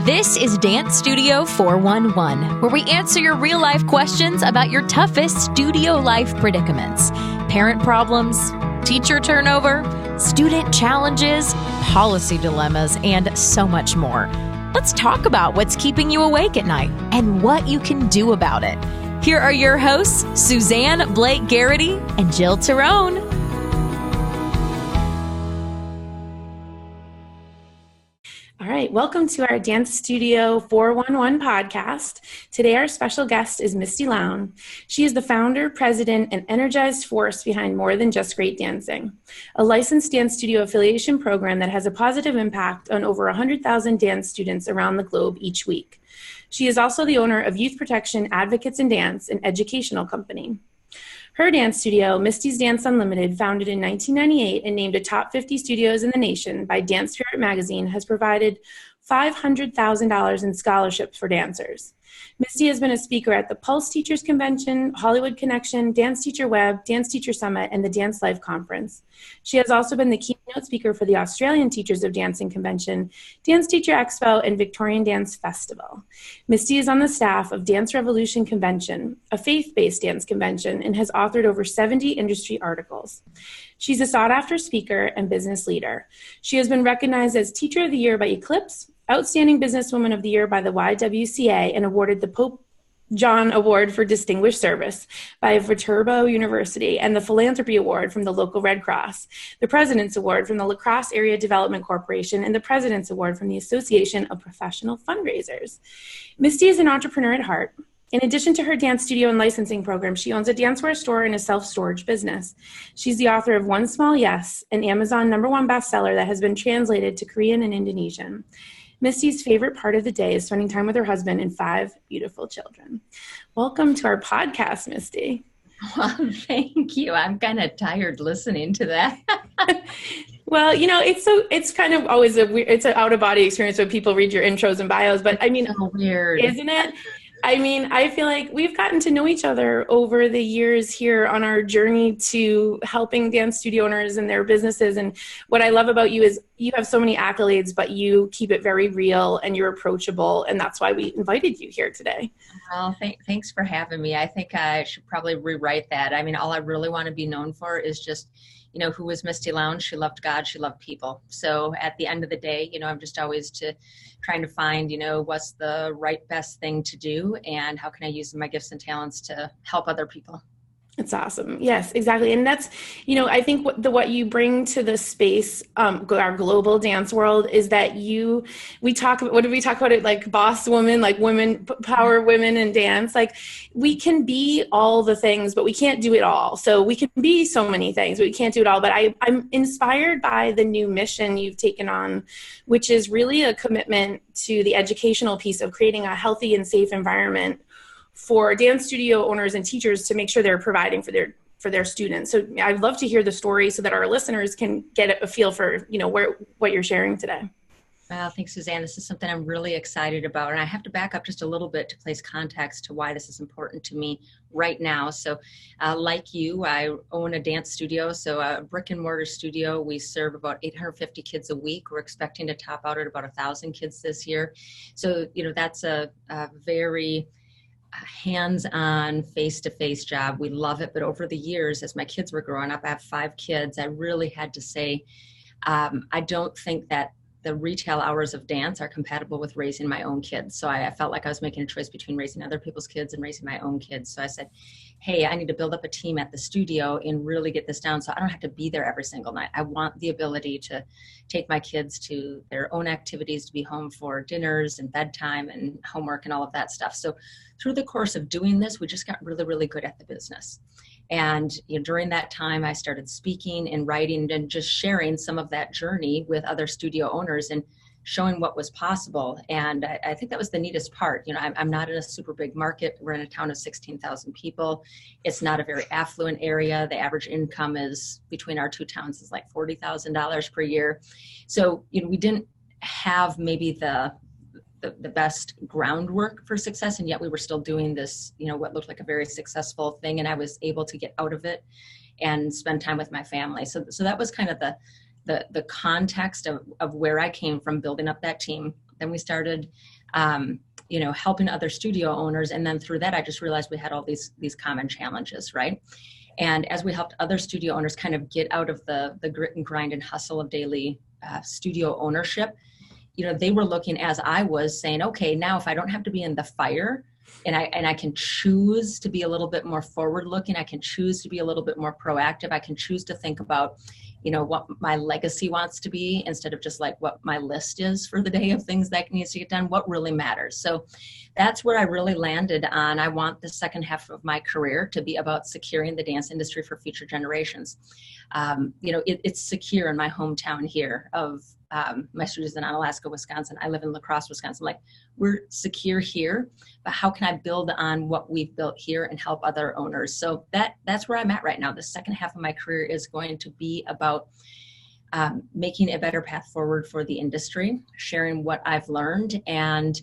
This is Dance Studio 411, where we answer your real-life questions about your toughest studio life predicaments. Parent problems, teacher turnover, student challenges, policy dilemmas, and so much more. Let's talk about what's keeping you awake at night and what you can do about it. Here are your hosts, Suzanne Blake Garrity and Jill Tyrone. All right, welcome to our Dance Studio 411 podcast. Today, our special guest is Misty Lown. She is the founder, president, and energized force behind More Than Just Great Dancing, a licensed dance studio affiliation program that has a positive impact on over 100,000 dance students around the globe each week. She is also the owner of Youth Protection Advocates in Dance, an educational company. Her dance studio, Misty's Dance Unlimited, founded in 1998 and named a top 50 studios in the nation by Dance Spirit magazine, has provided $500,000 in scholarships for dancers. Misty has been a speaker at the Pulse Teachers Convention, Hollywood Connection, Dance Teacher Web, Dance Teacher Summit, and the Dance Life Conference. She has also been the keynote speaker for the Australian Teachers of Dancing Convention, Dance Teacher Expo, and Victorian Dance Festival. Misty is on the staff of Dance Revolution Convention, a faith-based dance convention, and has authored over 70 industry articles. She's a sought-after speaker and business leader. She has been recognized as Teacher of the Year by Eclipse, Outstanding Businesswoman of the Year by the YWCA, and awarded the Pope John Award for Distinguished Service by Viterbo University, and the Philanthropy Award from the local Red Cross, the President's Award from the La Crosse Area Development Corporation, and the President's Award from the Association of Professional Fundraisers. Misty is an entrepreneur at heart. In addition to her dance studio and licensing program, she owns a dancewear store and a self-storage business. She's the author of One Small Yes, an Amazon #1 bestseller that has been translated to Korean and Indonesian. Misty's favorite part of the day is spending time with her husband and 5 beautiful children. Welcome to our podcast, Misty. Well, thank you. I'm kind of tired listening to that. Well, you know, it's kind of always it's an out-of-body experience when people read your intros and bios, but I mean, so weird, isn't it? I mean, I feel like we've gotten to know each other over the years here on our journey to helping dance studio owners and their businesses. And what I love about you is you have so many accolades, but you keep it very real and you're approachable. And that's why we invited you here today. Well, thanks for having me. I think I should probably rewrite that. I mean, all I really want to be known for is just, you know, who was Misty Lown? She loved God. She loved people. So at the end of the day, you know, I'm just always trying to find, you know, what's the right best thing to do and how can I use my gifts and talents to help other people. It's awesome. Yes, exactly. And that's, you know, I think what you bring to the space, our global dance world is that we talk about it like boss woman, like women, power women in dance. Like we can be all the things, but we can't do it all. So we can be so many things, but we can't do it all. But I'm inspired by the new mission you've taken on, which is really a commitment to the educational piece of creating a healthy and safe environment for dance studio owners and teachers to make sure they're providing for their students. So I'd love to hear the story so that our listeners can get a feel for, you know, what you're sharing today. Well, thanks, Suzanne. This is something I'm really excited about. And I have to back up just a little bit to place context to why this is important to me right now. So like you, I own a dance studio. So a brick and mortar studio. We serve about 850 kids a week. We're expecting to top out at about 1,000 kids this year. So, you know, that's a very hands-on, face-to-face job. We love it. But over the years, as my kids were growing up, I have 5 kids, I really had to say, I don't think that the retail hours of dance are compatible with raising my own kids. So I felt like I was making a choice between raising other people's kids and raising my own kids. So I said, hey, I need to build up a team at the studio and really get this down so I don't have to be there every single night. I want the ability to take my kids to their own activities, to be home for dinners and bedtime and homework and all of that stuff. So through the course of doing this, we just got really, really good at the business. And you know, during that time, I started speaking and writing and just sharing some of that journey with other studio owners and showing what was possible. And I think that was the neatest part. You know, I'm not in a super big market. We're in a town of 16,000 people. It's not a very affluent area. The average income is between our 2 towns is like $40,000 per year. So, you know, we didn't have maybe the best groundwork for success, and yet we were still doing this, you know, what looked like a very successful thing, and I was able to get out of it and spend time with my family. So that was kind of the context of where I came from, building up that team, Then we started, helping other studio owners. And then through that, I just realized we had all these common challenges, right? And as we helped other studio owners kind of get out of the grit and grind and hustle of daily studio ownership, they were looking, as I was, saying, okay, now if I don't have to be in the fire, and I can choose to be a little bit more forward looking, I can choose to be a little bit more proactive, I can choose to think about, what my legacy wants to be instead of just like what my list is for the day of things that needs to get done, what really matters. So that's where I really landed on. I want the second half of my career to be about securing the dance industry for future generations. It's secure in my hometown here of my studios in Onalaska, Wisconsin. I live in La Crosse, Wisconsin. Like, we're secure here, but how can I build on what we've built here and help other owners? So that's where I'm at right now. The second half of my career is going to be about making a better path forward for the industry, sharing what I've learned, and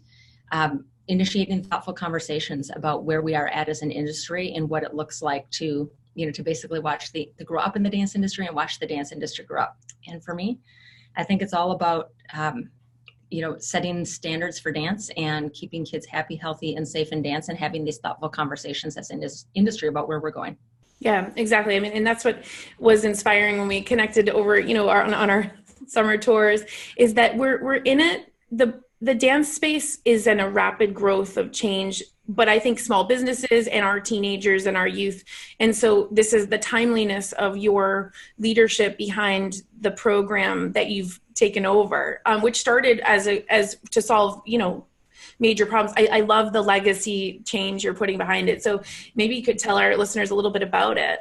initiating thoughtful conversations about where we are at as an industry and what it looks like to basically watch the grow up in the dance industry and watch the dance industry grow up. And for me, I think it's all about, setting standards for dance and keeping kids happy, healthy, and safe in dance, and having these thoughtful conversations as an industry about where we're going. Yeah, exactly. I mean, and that's what was inspiring when we connected over, on our summer tours, is that we're in it. The dance space is in a rapid growth of change, but I think small businesses and our teenagers and our youth. And so this is the timeliness of your leadership behind the program that you've taken over, which started as to solve, major problems. I love the legacy change you're putting behind it. So maybe you could tell our listeners a little bit about it.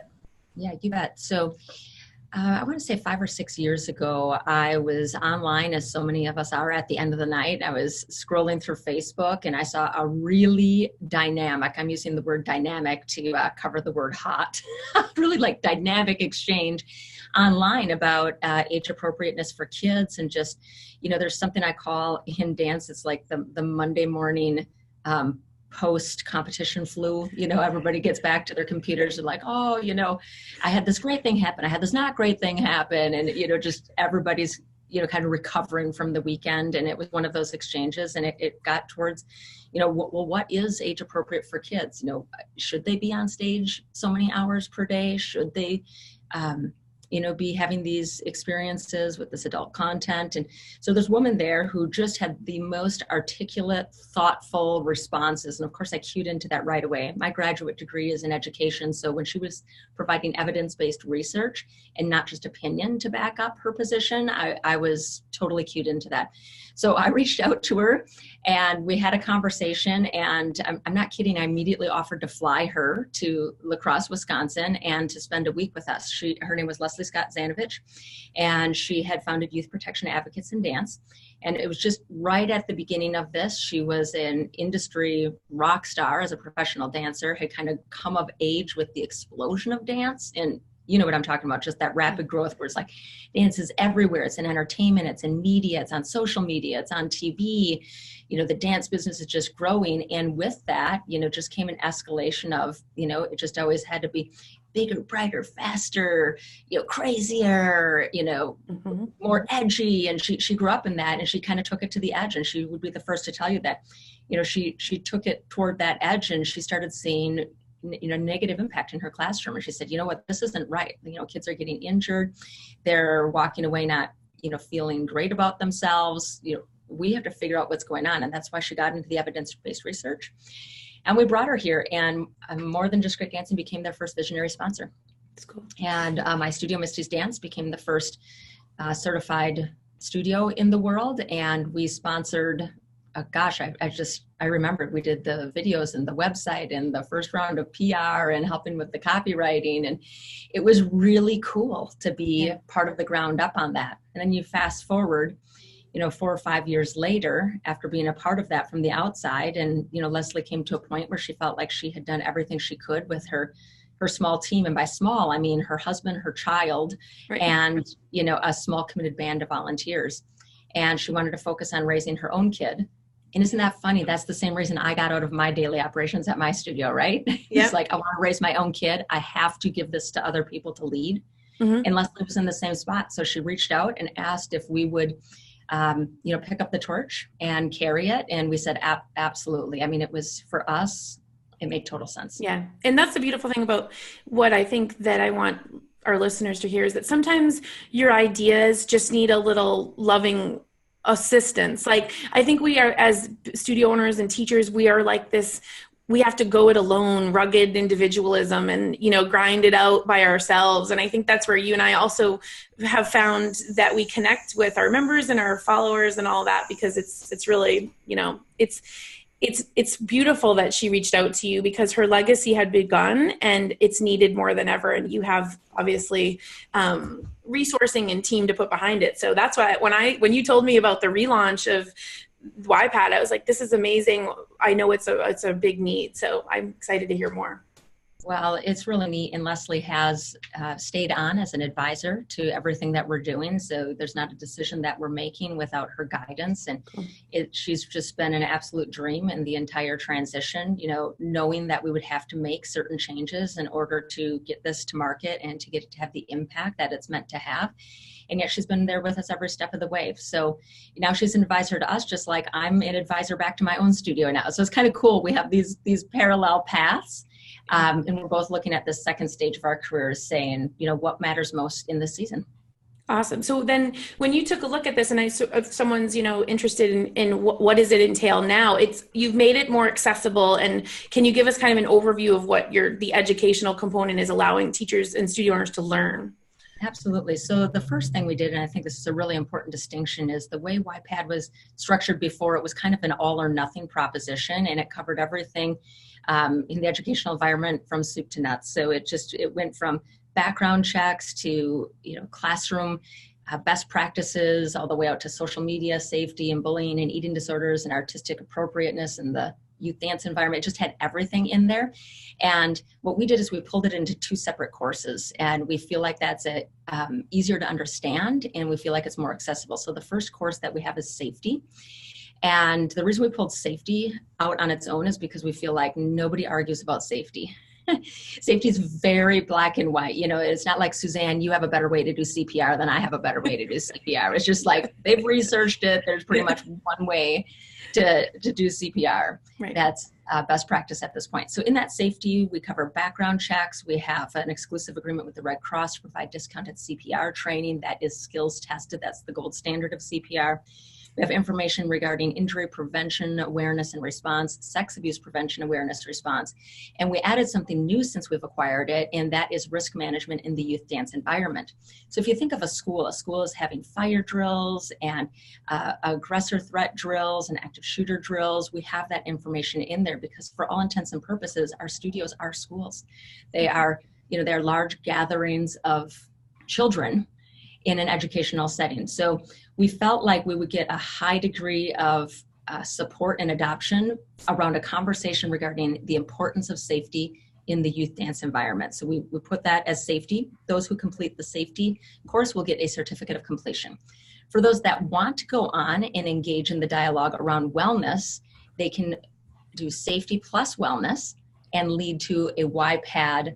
Yeah, you bet. So I want to say 5 or 6 years ago, I was online, as so many of us are, at the end of the night. I was scrolling through Facebook, and I saw a really dynamic, I'm using the word dynamic to cover the word hot, really like dynamic exchange online about age appropriateness for kids. And just, there's something I call in dance, it's like the Monday morning post-competition flu. Everybody gets back to their computers and like, oh, I had this great thing happen, I had this not great thing happen, and just everybody's kind of recovering from the weekend. And it was one of those exchanges, and it got towards what is age appropriate for kids? Should they be on stage so many hours per day? Should they be having these experiences with this adult content? And so there's a woman there who just had the most articulate, thoughtful responses. And of course, I cued into that right away. My graduate degree is in education. So when she was providing evidence-based research and not just opinion to back up her position, I was totally cued into that. So I reached out to her and we had a conversation, and I'm not kidding, I immediately offered to fly her to La Crosse, Wisconsin, and to spend a week with us. Her name was Leslie Scott Zanovich, and she had founded Youth Protection Advocates in Dance. And it was just right at the beginning of this. She was an industry rock star as a professional dancer, had kind of come of age with the explosion of dance. And you know what I'm talking about, just that rapid growth where it's like dance is everywhere. It's in entertainment, it's in media, it's on social media, it's on TV. The dance business is just growing. And with that, just came an escalation of, it just always had to be bigger, brighter, faster, crazier, more edgy. And she grew up in that, and she kind of took it to the edge. And she would be the first to tell you that, she took it toward that edge, and she started seeing negative impact in her classroom. And she said, this isn't right. Kids are getting injured. They're walking away not, feeling great about themselves. We have to figure out what's going on. And that's why she got into the evidence-based research. And we brought her here, and More Than Just Great Dancing became their first visionary sponsor. That's cool. And my studio, Mistys Dance, became the first certified studio in the world. And we sponsored I remember we did the videos and the website and the first round of PR and helping with the copywriting. And it was really cool to be part of the ground up on that. And then you fast forward, 4 or 5 years later, after being a part of that from the outside. And, Leslie came to a point where she felt like she had done everything she could with her small team. And by small, I mean her husband, her child, right, and, a small committed band of volunteers. And she wanted to focus on raising her own kid. And isn't that funny? That's the same reason I got out of my daily operations at my studio, right? Yeah. It's like, I want to raise my own kid. I have to give this to other people to lead. Mm-hmm. And Leslie was in the same spot. So she reached out and asked if we would pick up the torch and carry it. And we said, absolutely. I mean, it was for us, it made total sense. Yeah. And that's the beautiful thing about what I think that I want our listeners to hear is that sometimes your ideas just need a little loving assistance. Like, I think we are, as studio owners and teachers, we are like this, we have to go it alone, rugged individualism, and, grind it out by ourselves. And I think that's where you and I also have found that we connect with our members and our followers and all that, because it's really, it's beautiful that she reached out to you, because her legacy had begun and it's needed more than ever. And you have obviously resourcing and team to put behind it. So that's why when you told me about the relaunch of YPAD, I was like, this is amazing. I know it's a big need. So I'm excited to hear more. Well, it's really neat, and Leslie has stayed on as an advisor to everything that we're doing. So there's not a decision that we're making without her guidance. And she's just been an absolute dream in the entire transition, knowing that we would have to make certain changes in order to get this to market and to get it to have the impact that it's meant to have. And yet she's been there with us every step of the way. So now she's an advisor to us, just like I'm an advisor back to my own studio now. So it's kind of cool. We have these parallel paths. And we're both looking at the second stage of our careers, saying, what matters most in this season. Awesome. So then when you took a look at this, and if someone's, interested in what does it entail now, you've made it more accessible. And can you give us kind of an overview of what the educational component is allowing teachers and studio owners to learn? Absolutely. So the first thing we did, and I think this is a really important distinction, is the way YPAD was structured before. It was kind of an all or nothing proposition, and it covered everything in the educational environment from soup to nuts. So it went from background checks to, classroom best practices, all the way out to social media safety and bullying and eating disorders and artistic appropriateness and the youth dance environment. It just had everything in there. And what we did is we pulled it into 2 separate courses, and we feel like that's easier to understand, and we feel like it's more accessible. So the first course that we have is safety. And the reason we pulled safety out on its own is because we feel like nobody argues about safety. Safety is very black and white. It's not like, Suzanne, you have a better way to do CPR than I have a better way to do CPR. It's just like they've researched it. There's pretty much one way to do CPR. Right. That's best practice at this point. So in that safety, we cover background checks. We have an exclusive agreement with the Red Cross to provide discounted CPR training that is skills tested. That's the gold standard of CPR. We have information regarding injury prevention, awareness and response, sex abuse prevention, awareness, response. And we added something new since we've acquired it, and that is risk management in the youth dance environment. So if you think of a school is having fire drills and aggressor threat drills and active shooter drills. We have that information in there because for all intents and purposes, our studios are schools. They are, they're large gatherings of children in an educational setting. So we felt like we would get a high degree of support and adoption around a conversation regarding the importance of safety in the youth dance environment. So we put that as safety. Those who complete the safety course will get a certificate of completion. For those that want to go on and engage in the dialogue around wellness, they can do safety plus wellness and lead to a YPAD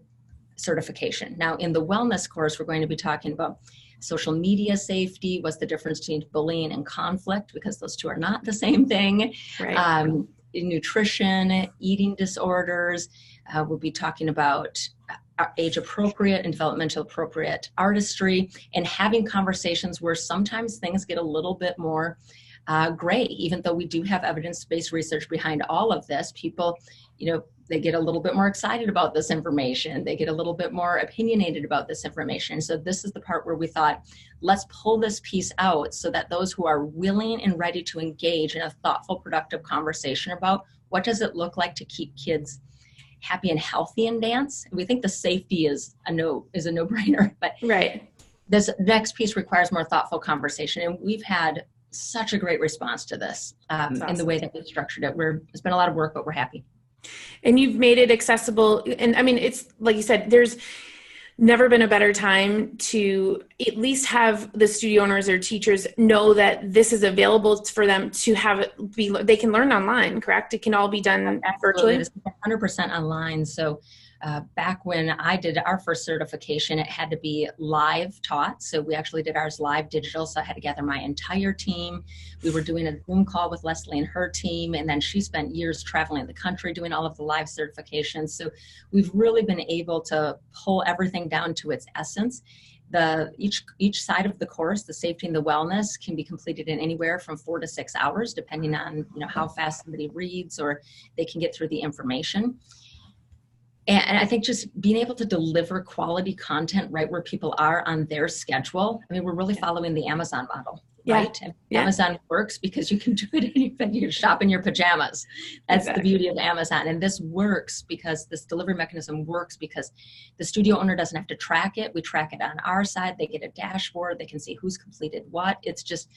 certification. Now in the wellness course, we're going to be talking about social media safety, what's the difference between bullying and conflict, because those two are not the same thing. Right. Nutrition, eating disorders. We'll be talking about age appropriate and developmental appropriate artistry, and having conversations where sometimes things get a little bit more gray, even though we do have evidence-based research behind all of this. People, they get a little bit more excited about this information. They get a little bit more opinionated about this information. So this is the part where we thought, let's pull this piece out so that those who are willing and ready to engage in a thoughtful, productive conversation about what does it look like to keep kids happy and healthy in dance. We think the safety is a no-brainer, but right. This next piece requires more thoughtful conversation. And we've had such a great response to this in the way that we've structured it. It's been a lot of work, but we're happy. And you've made it accessible. And I mean, it's like you said, there's never been a better time to at least have the studio owners or teachers know that this is available for them to have it they can learn online, correct? It can all be done virtually. It's 100% online. So Back when I did our first certification, it had to be live taught. So we actually did ours live digital. So I had to gather my entire team. We were doing a Zoom call with Leslie and her team. And then she spent years traveling the country doing all of the live certifications. So we've really been able to pull everything down to its essence. Each side of the course, the safety and the wellness, can be completed in anywhere from 4 to 6 hours, depending on how fast somebody reads or they can get through the information. And I think just being able to deliver quality content right where people are on their schedule. I mean, we're really following the Amazon model, right? Yeah. Amazon works because you can do it anything. You can shop in your pajamas. That's exactly the beauty of Amazon. And this works because this delivery mechanism works because the studio owner doesn't have to track it. We track it on our side. They get a dashboard. They can see who's completed what. It's just,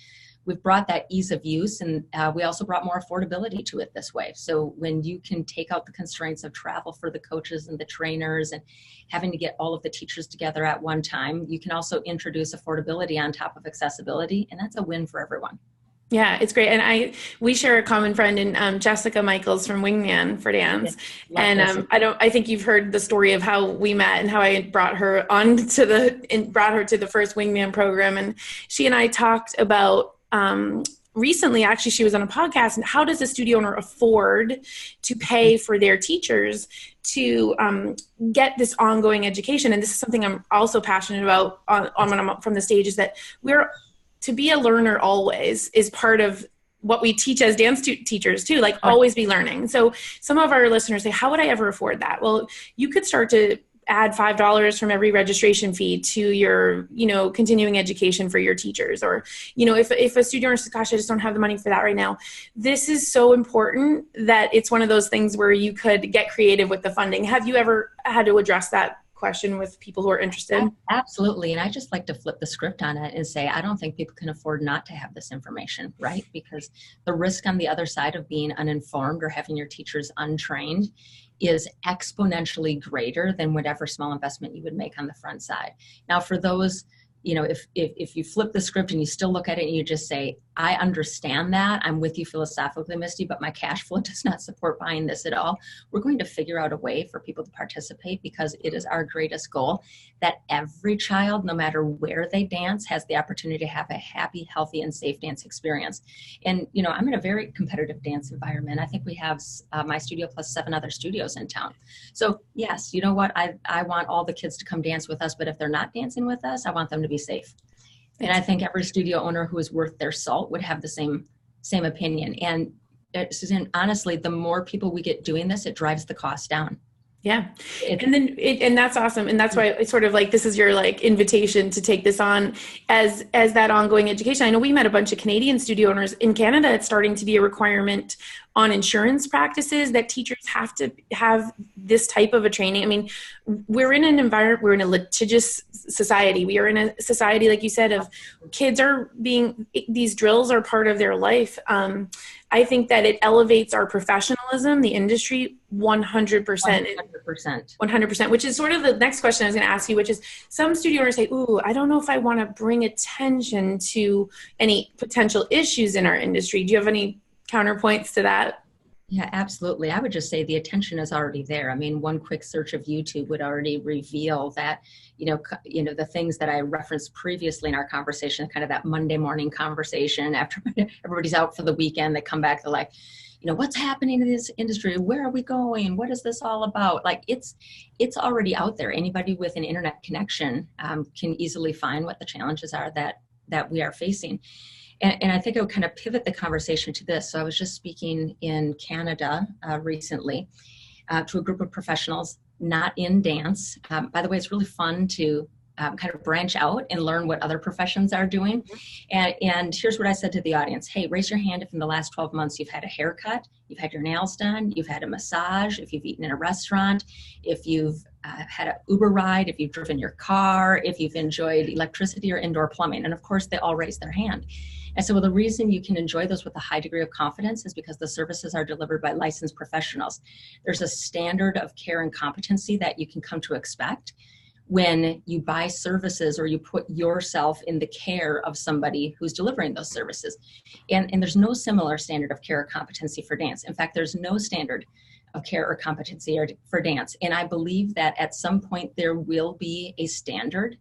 we've brought that ease of use, and we also brought more affordability to it this way. So when you can take out the constraints of travel for the coaches and the trainers and having to get all of the teachers together at one time, you can also introduce affordability on top of accessibility, and that's a win for everyone. Yeah, it's great. And we share a common friend in Jessica Michaels from Wingman for Dance. Yeah, and I think you've heard the story of how we met and how I brought her to the first Wingman program. And she and I talked about recently, actually, she was on a podcast, and how does a studio owner afford to pay for their teachers to get this ongoing education? And this is something I'm also passionate about on when I'm from the stage, is that to be a learner always is part of what we teach as dance teachers too, like always be learning. So some of our listeners say, how would I ever afford that? Well, you could start to add $5 from every registration fee to your, continuing education for your teachers. Or, if a studio owner says, gosh, I just don't have the money for that right now. This is so important that it's one of those things where you could get creative with the funding. Have you ever had to address that question with people who are interested? Absolutely. And I just like to flip the script on it and say, I don't think people can afford not to have this information, right? Because the risk on the other side of being uninformed or having your teachers untrained is exponentially greater than whatever small investment you would make on the front side. Now, for those, if you flip the script and you still look at it and you just say, I understand that, I'm with you philosophically, Misty, but my cash flow does not support buying this at all, we're going to figure out a way for people to participate, because it is our greatest goal that every child, no matter where they dance, has the opportunity to have a happy, healthy, and safe dance experience. And, I'm in a very competitive dance environment. I think we have my studio plus 7 other studios in town. So yes, you know what? I want all the kids to come dance with us, but if they're not dancing with us, I want them to be safe. And I think every studio owner who is worth their salt would have the same opinion. And Susan, honestly, the more people we get doing this, it drives the cost down. Yeah. And that's awesome. And that's why it's sort of like, this is your invitation to take this on as that ongoing education. I know we met a bunch of Canadian studio owners. In Canada, it's starting to be a requirement on insurance practices that teachers have to have this type of a training. I mean, we're in an environment, we're in a litigious society. We are in a society, like you said, of kids these drills are part of their life. I think that it elevates our professionalism, the industry, 100%. 100%, which is sort of the next question I was going to ask you, which is, some studio owners say, ooh, I don't know if I want to bring attention to any potential issues in our industry. Do you have any counterpoints to that? Yeah, absolutely. I would just say the attention is already there. I mean, one quick search of YouTube would already reveal that, the things that I referenced previously in our conversation, kind of that Monday morning conversation after everybody's out for the weekend, they come back, they're like, what's happening in this industry? Where are we going? What is this all about? Like, it's already out there. Anybody with an internet connection can easily find what the challenges are that we are facing. And I think I would kind of pivot the conversation to this. So I was just speaking in Canada recently to a group of professionals, not in dance. By the way, it's really fun to kind of branch out and learn what other professions are doing. And here's what I said to the audience. Hey, raise your hand if in the last 12 months you've had a haircut, you've had your nails done, you've had a massage, if you've eaten in a restaurant, if you've had an Uber ride, if you've driven your car, if you've enjoyed electricity or indoor plumbing. And of course, they all raise their hand. And so the reason you can enjoy those with a high degree of confidence is because the services are delivered by licensed professionals. There's a standard of care and competency that you can come to expect when you buy services or you put yourself in the care of somebody who's delivering those services. And there's no similar standard of care or competency for dance. In fact, there's no standard of care or competency for dance. And I believe that at some point there will be a standard,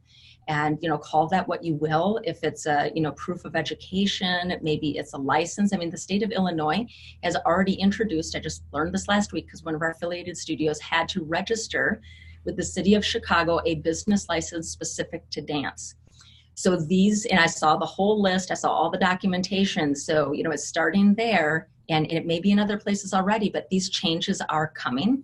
and, call that what you will. If it's a, proof of education, maybe it's a license. I mean, the state of Illinois has already introduced, I just learned this last week because one of our affiliated studios had to register with the city of Chicago a business license specific to dance. So and I saw the whole list, I saw all the documentation. So, it's starting there, and it may be in other places already, but these changes are coming.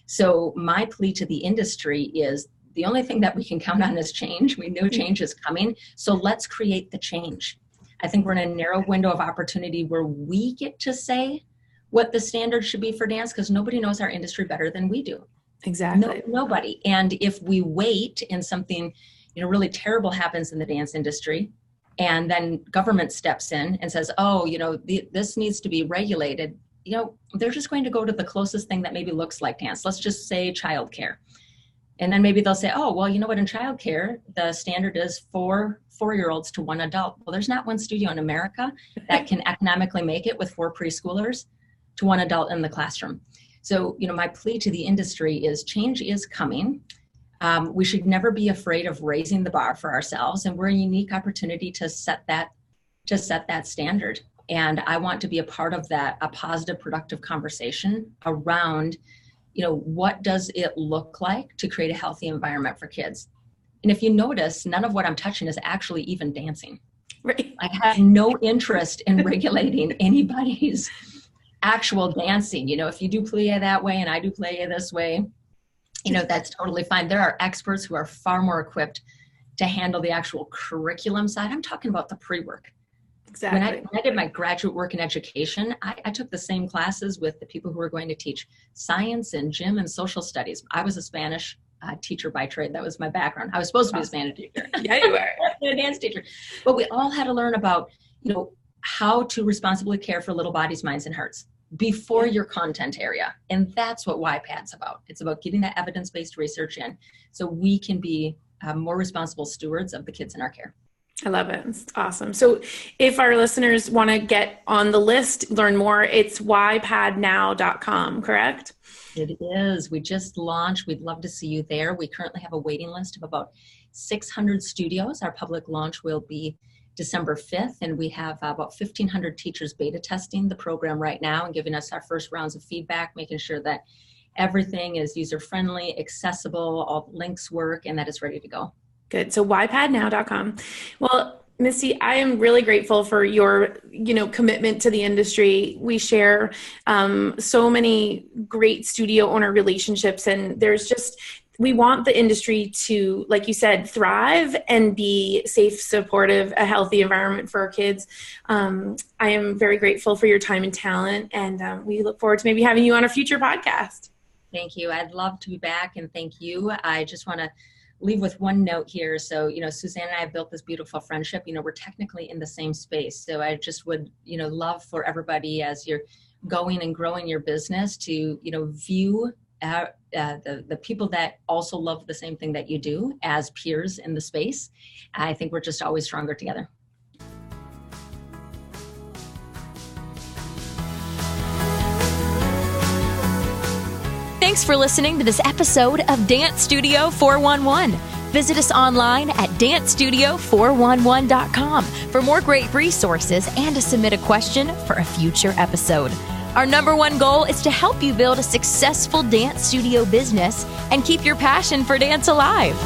So my plea to the industry is, the only thing that we can count on is change. We know change is coming. So let's create the change. I think we're in a narrow window of opportunity where we get to say what the standard should be for dance, because nobody knows our industry better than we do. Exactly. Nobody. And if we wait and something, really terrible happens in the dance industry, and then government steps in and says, oh, this needs to be regulated, they're just going to go to the closest thing that maybe looks like dance. Let's just say childcare. And then maybe they'll say, oh, well, in childcare, the standard is 4-year-olds to 1 adult. Well, there's not one studio in America that can economically make it with 4 preschoolers to 1 adult in the classroom. So, my plea to the industry is change is coming. We should never be afraid of raising the bar for ourselves. And we're a unique opportunity to set that standard. And I want to be a part of that, a positive, productive conversation around what does it look like to create a healthy environment for kids? And if you notice, none of what I'm touching is actually even dancing. Right. I have no interest in regulating anybody's actual dancing. If you do plie that way and I do plie this way, that's totally fine. There are experts who are far more equipped to handle the actual curriculum side. I'm talking about the pre-work. Exactly. When I did my graduate work in education, I took the same classes with the people who were going to teach science and gym and social studies. I was a Spanish teacher by trade. That was my background. I was supposed to be a Spanish teacher. Yeah, you were. A dance teacher. But we all had to learn about, how to responsibly care for little bodies, minds, and hearts before your content area. And that's what YPAD's about. It's about getting that evidence-based research in so we can be more responsible stewards of the kids in our care. I love it. It's awesome. So if our listeners want to get on the list, learn more, it's ypadnow.com, correct? It is. We just launched. We'd love to see you there. We currently have a waiting list of about 600 studios. Our public launch will be December 5th, and we have about 1,500 teachers beta testing the program right now and giving us our first rounds of feedback, making sure that everything is user-friendly, accessible, all the links work, and that it's ready to go. Good. So ypadnow.com. Well, Misty, I am really grateful for your, commitment to the industry. We share so many great studio owner relationships, and we want the industry to, like you said, thrive and be safe, supportive, a healthy environment for our kids. I am very grateful for your time and talent, and we look forward to maybe having you on a future podcast. Thank you. I'd love to be back, and thank you. I just want to leave with one note here. So, Suzanne and I have built this beautiful friendship. We're technically in the same space. So I just would, love for everybody as you're going and growing your business to, view the people that also love the same thing that you do as peers in the space. I think we're just always stronger together. Thanks for listening to this episode of Dance Studio 411. Visit us online at dancestudio411.com for more great resources and to submit a question for a future episode. Our number one goal is to help you build a successful dance studio business and keep your passion for dance alive.